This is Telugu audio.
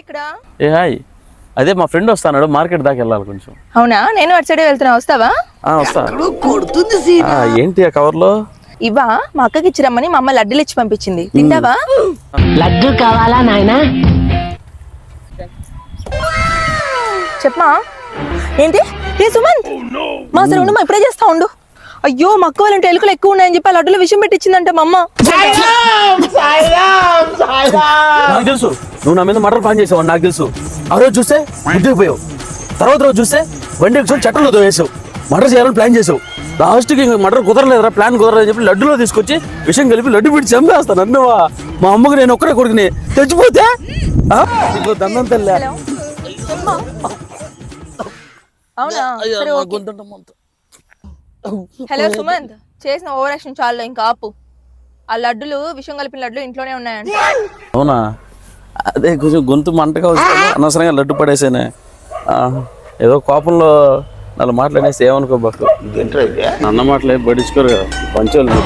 ఇక్కడ? ఏ హాయ్, అదే మా ఫ్రెండ్ వస్తాడు, మార్కెట్ దాకా వెళ్ళాలి కొంచెం. అవునా, నేను అటు సైడ్ వెళ్తున్నా, వస్తావా? వస్తా. ఏంటి ఆ కవర్లో? ఇవా మా అక్కకి ఇచ్చిరమ్మని మా అమ్మ లడ్డూలు ఇచ్చి పంపించింది, తింటావా? లడ్డు కావాలా నాయనా? చెప్పమా. ఏంటి ఏ సుమంత్, మా అసలు ఉండు, మా ఇప్పుడే చేస్తా ఉండు. అయ్యో మా అక్క వాళ్ళంటే ఎలుకలు ఎక్కువ ఉన్నాయని చెప్పి లడ్డులో విషయం పెట్టించిందంట మా అమ్మ. నాకు తెలుసు నువ్వు నా మీద మటర్ ప్లాన్ చేసావు, నాకు తెలుసు. ఆ రోజు చూస్తే ముద్దుకు పోయావు, తర్వాత రోజు చూస్తే బండి ఎక్కువ చట్టంలో వేసావు, మటర్ చేయాలని ప్లాన్ చేసావు. లాస్ట్కి ఇంకా మటర్ కుదరలేదురా, ప్లాన్ కుదరలేదని చెప్పి లడ్డులో తీసుకొచ్చి విషయం కలిపి లడ్డు పెట్టి చంపేస్తాను అన్నవా. మా అమ్మకి నేను ఒక్కడే కొడుకుని తెచ్చిపోతే దండం తెల్ల. అవునా, సరే ఓకే. హలో సుమంత్, చేసిన ఓవర్ యాక్షన్ చాలు, ఇంకా ఆపు. ఆ లడ్డులు విషయం కలిపిన లడ్డు ఇంట్లోనే ఉన్నాయంట. అవునా, అదే కొంచెం గొంతు మంటగా వస్తుంది, అనవసరంగా లడ్డు పడేసానే. ఏదో కోపంలో నాలుగు మాటలు అనేసి ఏమనుకోబాకు, అన్న మాటలు పడించుకోరు కదా పంచోళ్ళు.